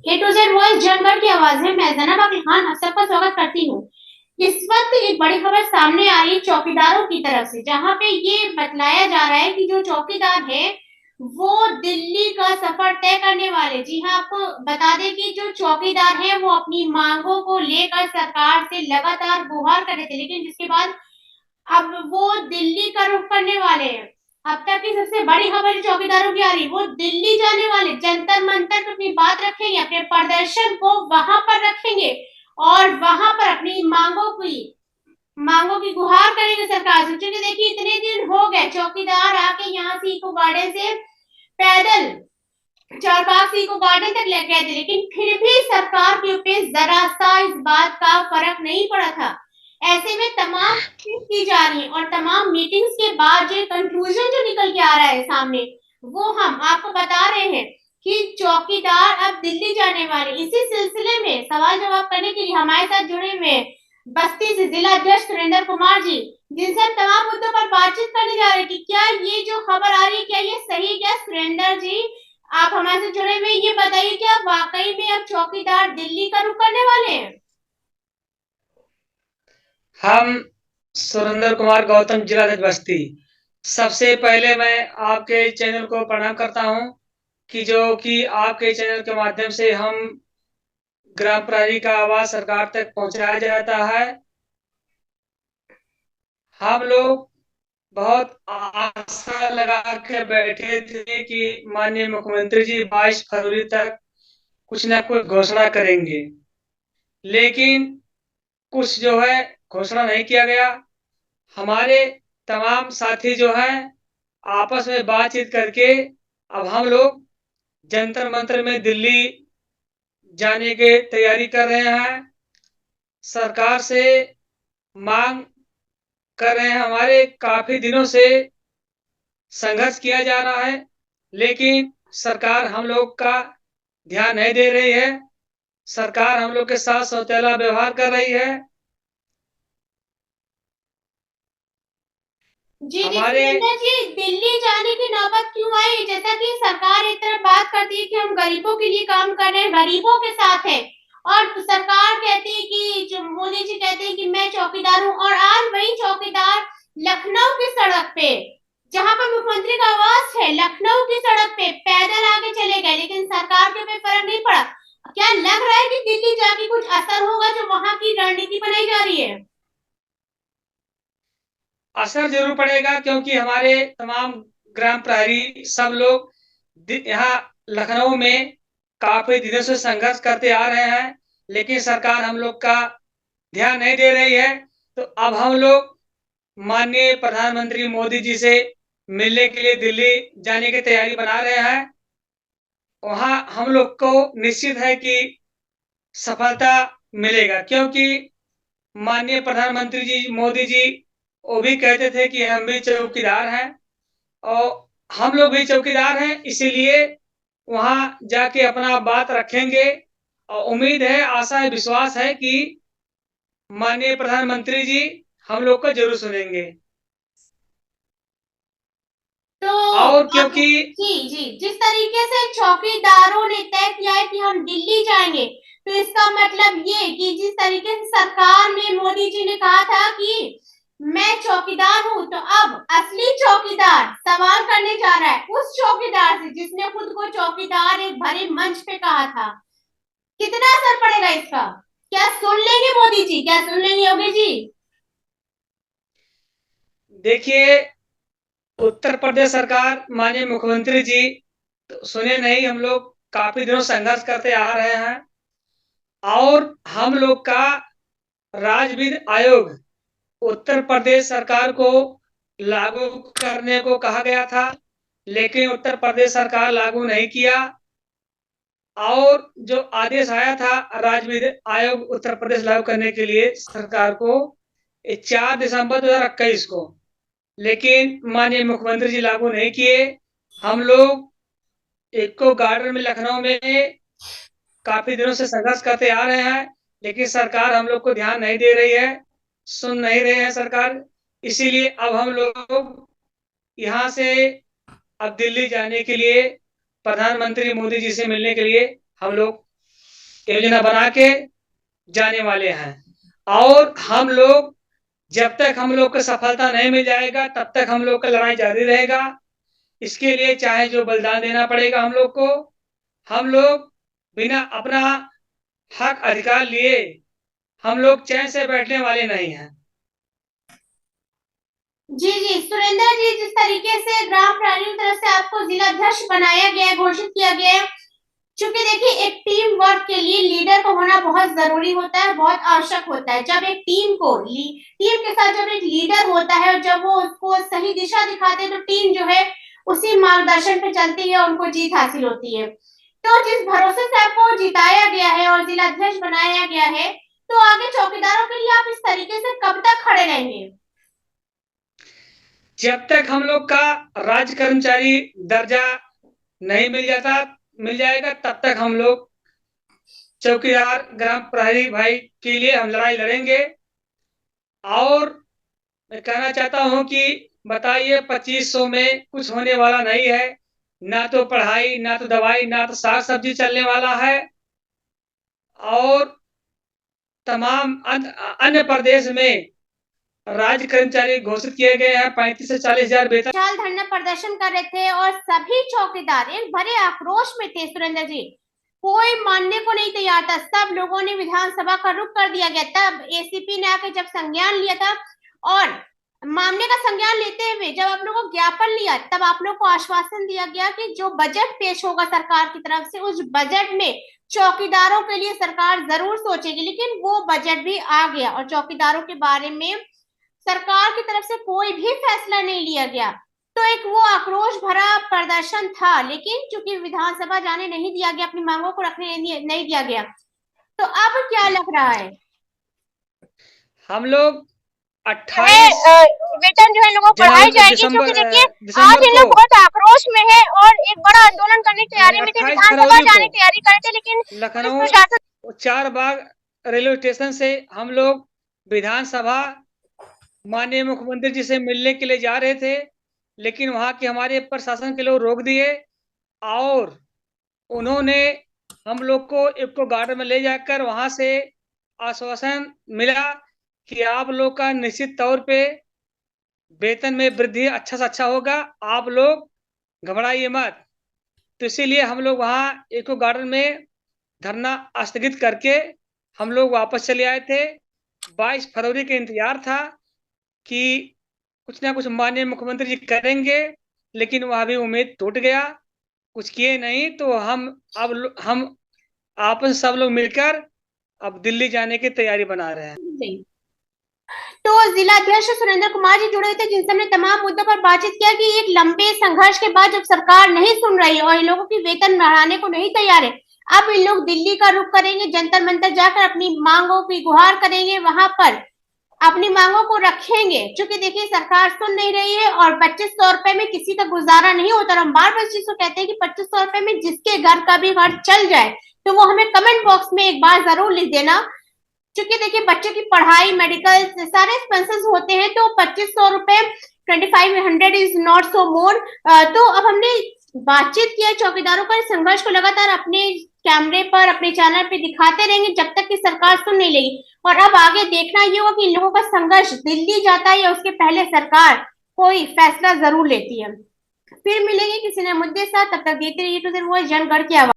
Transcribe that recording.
A to Z voice Jangarh की आवाज है। मैं जनाब अली खान आप सबका स्वागत करती हूँ। इस वक्त एक बड़ी खबर सामने आ रही है चौकीदारों की तरफ से, जहां पे ये बतलाया जा रहा है कि जो चौकीदार है वो दिल्ली का सफर तय करने वाले। जी हाँ, आपको बता दें कि जो चौकीदार है वो अपनी मांगों को लेकर सरकार से लगातार गुहार कर रहे थे, लेकिन जिसके बाद अब वो दिल्ली का रुख करने वाले हैं। अब तक की सबसे बड़ी खबर चौकीदारों की आ रही, वो दिल्ली जाने वाले, जंतर मंतर पर अपनी बात रखेंगे, अपने प्रदर्शन को वहां पर रखेंगे और वहां पर अपनी मांगों की गुहार करेंगे सरकार से। क्योंकि देखिए इतने दिन हो गए चौकीदार आके यहाँ से इको गार्डन से पैदल चारबाग से इको गार्डन तक लेके गए थे, लेकिन फिर भी सरकार के ऊपर जरा सा इस बात का फर्क नहीं पड़ा था। ऐसे में तमाम की जा रही है और तमाम मीटिंग्स के बाद जो कंक्लूजन जो निकल के आ रहा है सामने, वो हम आपको बता रहे हैं कि चौकीदार अब दिल्ली जाने वाले। इसी सिलसिले में सवाल जवाब करने के लिए हमारे साथ जुड़े हुए हैं बस्ती से जिला अध्यक्ष सुरेंद्र कुमार जी, जिनसे हम तमाम मुद्दों पर बातचीत करने जा रहे हैं कि क्या ये जो खबर आ रही है क्या ये सही है। क्या सुरेंद्र जी आप हमारे से जुड़े हुए, ये बताइए क्या वाकई में अब चौकीदार दिल्ली का रुख करने वाले हैं? हम सुरेंद्र कुमार गौतम, जिला अध्यक्ष बस्ती। सबसे पहले मैं आपके चैनल को प्रणाम करता हूं कि जो कि आपके चैनल के माध्यम से हम ग्राम प्रहरी का आवाज सरकार तक पहुंचाया जाता है। हम लोग बहुत आशा लगा के बैठे थे कि माननीय मुख्यमंत्री जी 22 फरवरी तक कुछ ना कुछ घोषणा करेंगे, लेकिन कुछ जो है घोषणा नहीं किया गया। हमारे तमाम साथी जो हैं आपस में बातचीत करके अब हम लोग जंतर मंतर में दिल्ली जाने की तैयारी कर रहे हैं। सरकार से मांग कर रहे हैं। हमारे काफी दिनों से संघर्ष किया जा रहा है, लेकिन सरकार हम लोग का ध्यान नहीं दे रही है। सरकार हम लोग के साथ सौतेला व्यवहार कर रही है। जी जी हमारे सुरेंद्र जी, दिल्ली जाने की नौबत क्यों आई? जैसा कि सरकार एक तरफ बात करती है कि हम गरीबों के लिए काम कर रहे हैं, गरीबों के साथ है, और सरकार कहती है कि जो मोदी जी कहते हैं कि मैं चौकीदार हूँ, और आज वही चौकीदार लखनऊ की सड़क पे, जहां पर मुख्यमंत्री का आवास है, लखनऊ की सड़क पे पैदल आगे चले गए, लेकिन सरकार के पे फर्क नहीं पड़ा। क्या लग रहा है कि दिल्ली जाके कुछ असर होगा जो वहां की रणनीति बनाई जा रही है? असर जरूर पड़ेगा, क्योंकि हमारे तमाम ग्राम प्रहरी सब लोग यहाँ लखनऊ में काफी दिनों से संघर्ष करते आ रहे हैं, लेकिन सरकार हम लोग का ध्यान नहीं दे रही है। तो अब हम लोग माननीय प्रधानमंत्री मोदी जी से मिलने के लिए दिल्ली जाने की तैयारी बना रहे हैं। वहां हम लोग को निश्चित है कि सफलता मिलेगा, क्योंकि माननीय प्रधानमंत्री जी मोदी जी वो भी कहते थे कि हम भी चौकीदार हैं और हम लोग भी चौकीदार हैं, इसीलिए वहां जाके अपना बात रखेंगे। और उम्मीद है, आशा है, विश्वास है कि माननीय प्रधानमंत्री जी हम लोग को जरूर सुनेंगे। तो और अब क्योंकि जी जी, जिस तरीके से चौकीदारों ने तय किया है कि हम दिल्ली जाएंगे, तो इसका मतलब ये कि जिस तरीके से सरकार ने, मोदी जी ने कहा था कि मैं चौकीदार हूं, तो अब असली चौकीदार सवाल करने जा रहा है उस चौकीदार से जिसने खुद को चौकीदार एक भरे मंच पे कहा था। कितना असर पड़ेगा इसका? क्या सुन लेंगे मोदी जी? क्या सुन लेंगे योगी जी? देखिए, उत्तर प्रदेश सरकार माननीय मुख्यमंत्री जी तो सुने नहीं। हम लोग काफी दिनों संघर्ष करते आ रहे हैं और हम लोग का राज्य विधि आयोग उत्तर प्रदेश सरकार को लागू करने को कहा गया था, लेकिन उत्तर प्रदेश सरकार लागू नहीं किया। और जो आदेश आया था राज्य विधि आयोग उत्तर प्रदेश लागू करने के लिए सरकार को 4 दिसंबर 2021 को, लेकिन माननीय मुख्यमंत्री जी लागू नहीं किए। हम लोग इको गार्डन में लखनऊ में काफी दिनों से संघर्ष करते आ रहे हैं, लेकिन सरकार हम लोग को ध्यान नहीं दे रही है, सुन नहीं रहे हैं सरकार। इसीलिए अब हम लोग यहाँ से अब दिल्ली जाने के लिए प्रधानमंत्री मोदी जी से मिलने के लिए हम लोग योजना बना के जाने वाले हैं। और हम लोग जब तक हम लोग को सफलता नहीं मिल जाएगा तब तक हम लोग का लड़ाई जारी रहेगा। इसके लिए चाहे जो बलिदान देना पड़ेगा हम लोग को, हम लोग बिना अपना हक अधिकार लिए हम लोग चैन से बैठने वाले नहीं हैं। जी जी सुरेंद्र जी, जिस तरीके से ग्राम प्रहरी की तरफ से आपको जिला अध्यक्ष बनाया गया है, घोषित किया गया है, क्योंकि देखिए एक टीम वर्क के लिए लीडर को होना बहुत जरूरी होता है, बहुत आवश्यक होता है। जब एक टीम के साथ जब एक लीडर होता है और जब वो उसको सही दिशा दिखाते हैं तो टीम जो है उसी मार्गदर्शन पे चलती है, उनको जीत हासिल होती है। तो जिस भरोसे से आपको जिताया गया है और जिला अध्यक्ष बनाया गया है, तो आगे चौकीदारों के लिए आप इस तरीके से कब तक खड़े रहेंगे? जब तक हम लोग का राज्य कर्मचारी दर्जा नहीं मिल जाएगा तब तक हम लोग चौकीदार ग्राम प्रहरी भाई के लिए हम लड़ाई लड़ेंगे। और मैं कहना चाहता हूं कि बताइए 2500 में कुछ होने वाला नहीं है, ना तो पढ़ाई, ना तो दवाई, ना तो साग सब्जी चलने वाला है। और तमाम अन्य प्रदेश में राज्य कर्मचारी घोषित किए गए हैं 35 से 40 हजार वेतन। विशाल धरना प्रदर्शन कर रहे थे और सभी चौकीदार एक बड़े आक्रोश में थे सुरेंद्र जी, कोई मानने को नहीं तैयार था। सब लोगों ने विधानसभा का रुख कर दिया गया। तब एसीपी ने आके जब संज्ञान लिया था और मामले का संज्ञान लेते हुए जब आप लोगों को ज्ञापन लिया, तब आप लोग को आश्वासन दिया गया कि जो बजट पेश होगा सरकार की तरफ से, उस बजट में चौकीदारों के लिए सरकार जरूर सोचेगी। लेकिन वो बजट भी आ गया और चौकीदारों के बारे में सरकार की तरफ से कोई भी फैसला नहीं लिया गया। तो एक वो आक्रोश भरा प्रदर्शन था, लेकिन चूंकि विधानसभा जाने नहीं दिया गया, अपनी मांगों को रखने नहीं दिया गया, तो अब क्या लग रहा है? हम लोग 28 वेतन जो है लोगों को बढ़ाई जाएगी, क्योंकि देखिए आज इन लोग बहुत आक्रोश में है और एक बड़ा आंदोलन करने की तैयारी में थे, विधानसभा जाने की तैयारी कर रहे थे, लेकिन लखनऊ प्रशासन 4 बाग रेलवे स्टेशन से हम लोग विधानसभा माननीय मुख्यमंत्री जी से मिलने के लिए जा रहे थे, लेकिन वहां के हमारे प्रशासन के लोग रोक दिए और उन्होंने हम लोग को इको गार्डन में ले जाकर वहां से आश्वासन मिला कि आप लोग का निश्चित तौर पे वेतन में वृद्धि अच्छा से अच्छा होगा, आप लोग घबराइए मत। तो इसीलिए हम लोग वहां इको गार्डन में धरना स्थगित करके हम लोग वापस चले आए थे। 22 फरवरी का इंतजार था कि कुछ ना कुछ माननीय मुख्यमंत्री जी करेंगे, लेकिन वह भी उम्मीद टूट गया, कुछ किए नहीं। तो हम आपस सब लोग मिलकर अब दिल्ली जाने की तैयारी बना रहे हैं। तो जिला अध्यक्ष सुरेंद्र कुमार जी जुड़े थे, जिनसे हमने तमाम मुद्दों पर बातचीत किया कि एक लंबे संघर्ष के बाद जब सरकार नहीं सुन रही और इन लोगों की वेतन बढ़ाने को नहीं तैयार है, अब इन लोग दिल्ली का रुख करेंगे, जंतर मंतर जाकर अपनी मांगों की गुहार करेंगे, वहां पर अपनी मांगों को रखेंगे। क्योंकि देखिए सरकार सुन नहीं रही है और 2500 रुपए में किसी का गुजारा नहीं होता। हम बार बार इस चीज को कहते हैं कि 2500 रुपए में जिसके घर का भी घर चल जाए, तो वो हमें कमेंट बॉक्स में एक बार जरूर लिख देना। क्योंकि देखिए बच्चे की पढ़ाई, मेडिकल सारे एक्सपेंसेस होते हैं, तो 2500 रुपए 2500 इज नॉट सो मोर। तो अब हमने बातचीत किया चौकीदारों का संघर्ष को लगातार अपने कैमरे पर, अपने चैनल पे दिखाते रहेंगे जब तक कि सरकार सुन नहीं लेगी। और अब आगे देखना ये होगा कि इन लोगों का संघर्ष दिल्ली जाता है या उसके पहले सरकार कोई फैसला जरूर लेती है। फिर मिलेंगे किसी नए मुद्दे साथ, तब तक देते रहिए जनगढ़ की आवाज।